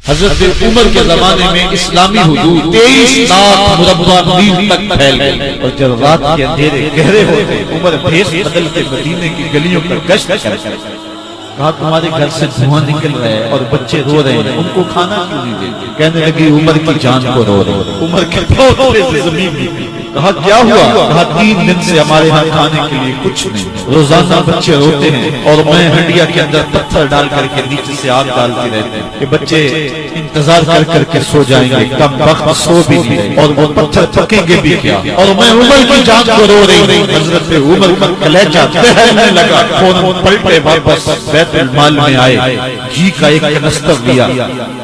حضرت عمر کے زمانے میں اسلامی حدود 23 لاکھ مربع میل تک پھیل گئی، اور جب رات کے اندھیرے گہرے ہوتے عمر بھیس بدل کے مدینے کی گلیوں پر گشت کرتے، کہا تمہارے گھر سے دھواں نکل رہا ہے اور بچے رو رہے ہیں، ان کو کھانا کیوں نہیں دیتے؟ کہنے لگی عمر کی جان کو رو رہے، عمر کے پاؤں سے زمین نکلی۔ کہا کیا ہوا؟ کہا 3 دن سے ہمارے ہاں کھانے کے لیے کچھ نہیں، روزانہ بچے روتے ہیں اور میں ہنڈیا کے اندر پتھر ڈال کر کے نیچے سے آگ ڈالتی رہتے ہیں کہ بچے انتظار کر کر کے سو جائیں گے، کم وقت سو بھی نہیں اور وہ پتھر پکیں گے بھی کیا، اور میں عمر کی جان کو رو رہی ہوں۔ حضرت عمر کا کلیجہ دہنے لگا، فوراً پلٹے واپس بیت المال میں آئے، گھی کا ایک کنستر لیا،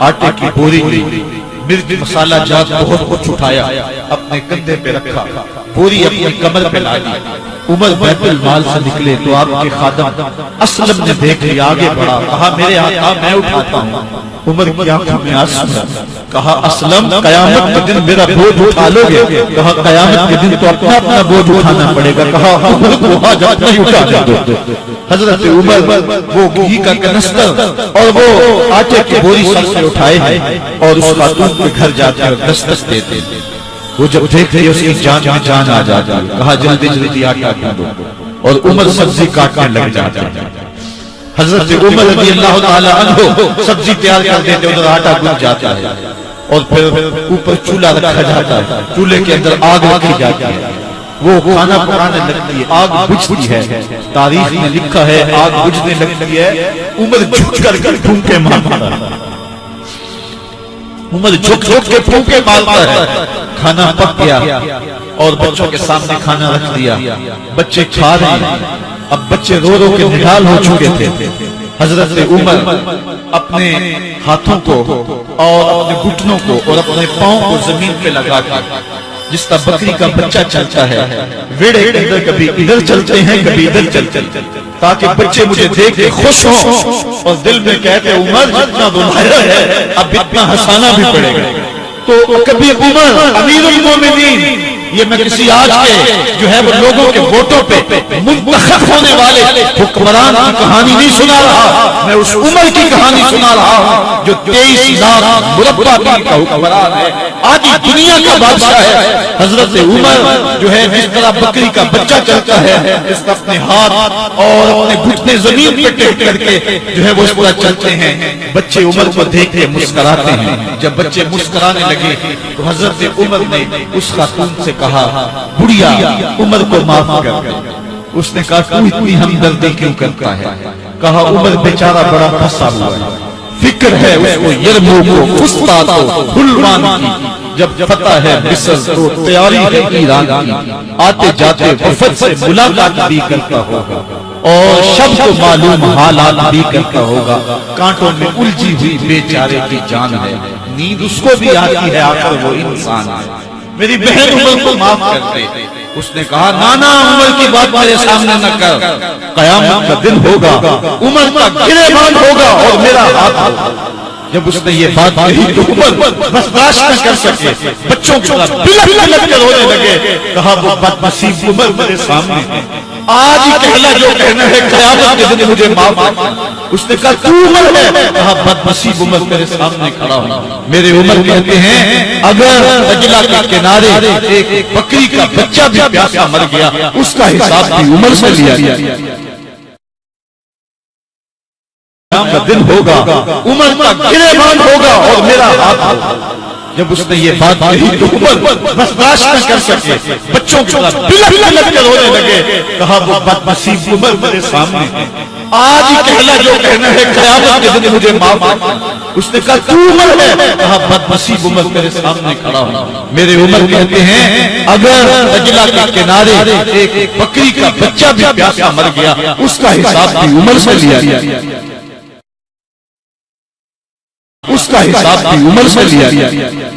آٹے کی بوری لی، مرچ مسالہ جات بہت کچھ اٹھایا، اپنے کندھے پہ رکھا، بوری اپنی کمر پہ لائی۔ عمر بیت المال سے نکلے تو آپ کے خادم اسلم نے دیکھ لیا، آگے بڑھا، کہا میرے ہاتھ میں اٹھاتا ہوں۔ عمر کی آنکھوں میں آنسو، کہا اسلم قیامت کے دن میرا بوجھ اٹھا لو گے؟ کہا قیامت کے دن تو اپنا اپنا بوجھ اٹھانا پڑے گا۔ کہا عمر کو حاجت نہیں اٹھانے دو۔ حضرت عمر وہ گھی کا کنستر اور وہ آٹے کی بوری سر سے اٹھائے ہیں اور اس خاتون کے گھر جاتے ہیں، دستک دیتے ہیں۔ وہ جب دیکھتے اس کی جان میں جان آ جاتی ہے، کہا جلدی جلدی آٹا گوندو، اور عمر سبزی کاٹنے لگ جاتے ہیں۔ حضرت عمر رضی اللہ تعالی عنہ سبزی تیار کر دیتے، ادھر آٹا گوند جاتا ہے اور پھر اوپر چولہا رکھا جاتا ہے، چولہے کے اندر آگ رکھی جاتی ہے، وہ کھانا پکانے لگتی ہے، آگ بجھتی ہے۔ تاریخ میں لکھا ہے آگ بجھنے لگتی ہے، عمر جھک کر کے پھونکے مارتا ہے، عمر جھک کے پھونکے مارتا ہے۔ کھانا پک گیا اور بچوں کے سامنے کھانا رکھ دیا، بچے کھا رہے ہیں۔ اب بچے رو رو کے نڈال ہو چکے تھے۔ حضرت عمر اپنے ہاتھوں کو اور اپنے گھٹنوں کو اور اپنے پاؤں کو زمین پہ لگا کے، جس طرح بکری کا بچہ چلتا ہے، ویڑے کے اندر کبھی ادھر چلتے ہیں کبھی ادھر چلتے ہیں، تاکہ بچے مجھے دیکھ کے خوش ہوں اور دل میں کہتے عمر جتنا رلایا ہے اب اتنا ہنسانا بھی پڑے گا۔ تو کبھی عمر امیر المومنین، یہ میں کسی آج کے جو ہے وہ لوگوں کے ووٹوں پہ منتخب ہونے والے حکمران کی کہانی نہیں سنا رہا، میں اس عمر کی کہانی سنا رہا ہوں جو 23 لاکھ مربع میل کا حکمران ہے، آدھی دنیا کا بادشاہ ہے۔ حضرت عمر جو ہے جس طرح بکری کا بچہ چلتا ہے، اس طرح اپنے ہاتھ اور اپنے گھٹنے زمین پہ ٹیک کر کے جو ہے وہ اس طرح چلتے ہیں۔ بچے عمر کو دیکھ کے مسکراتے ہیں، جب بچے مسکرانے لگے تو حضرت عمر نے اس خاتون سے کہا بڑھیا عمر کو معاف کر دے۔ اس نے کہا تو اتنی ہمدردی کیوں کرتا ہے؟ کہا عمر بیچارہ بڑا پھنسا ہوا ہے، فکر ہے اس کو یرموک کو، فسطاط کو، حلوان کی، جب فتح ہے مصر تو تیاری ہے ایران کی، آتے جاتے وفد سے ملاقات بھی کرتا ہوگا اور شب کو معلوم حالات بھی کرتا ہوگا، کانٹوں میں الجھی ہوئی بیچارے کی جان ہے، نیند اس کو بھی آتی ہے، آخر وہ انسان ہے، میری بہن عمر کو معاف کر دے۔ اس نے کہا نانا عمر کی بات میرے سامنے نہ کر، قیامت کا دن ہوگا، عمر کا گریبان ہوگا اور میرا ہاتھ ہوگا۔ جب اس نے یہ بات کہی تو عمر برداشت نہ کر سکے، بچوں کے ساتھ بلک بلک کر رونے لگے۔ کہا وہ بدنصیب عمر میرے سامنے ہے، آج ہی کہنا جو کہنا ہے، قیامت کے دن مجھے معاف کر۔ اس نے کہا تو عمر ہے؟ کہا بدنصیب عمر میرے سامنے کھڑا ہو۔ میرے عمر کہتے ہیں اگر دجلہ کے کنارے ایک بکری کا بچہ بھی پیاسا مر گیا، اس کا حساب بھی عمر سے لیا گیا۔ کا دن ہوگا، عمر کا گریبان ہوگا اور میرا ہاتھ ہوگا۔ جب اس نے یہ بات کہی تو عمر برداشت نہ کر سکے، بچوں کے ساتھ بلک بلک کر رونے لگے۔ کہا وہ بدنصیب عمر میرے سامنے ہے، آج ہی کہنا جو کہنا ہے، قیامت کے دن مجھے معاف کر۔ اس نے کہا تو عمر ہے؟ کہا بدنصیب عمر میرے سامنے کھڑا ہو۔ میرے عمر کہتے ہیں اگر دجلہ کے کنارے ایک بکری کا بچہ بھی پیاسا مر گیا، اس کا حساب بھی عمر سے لیا گیا، اس کا حساب بھی عمر سے لیا گیا۔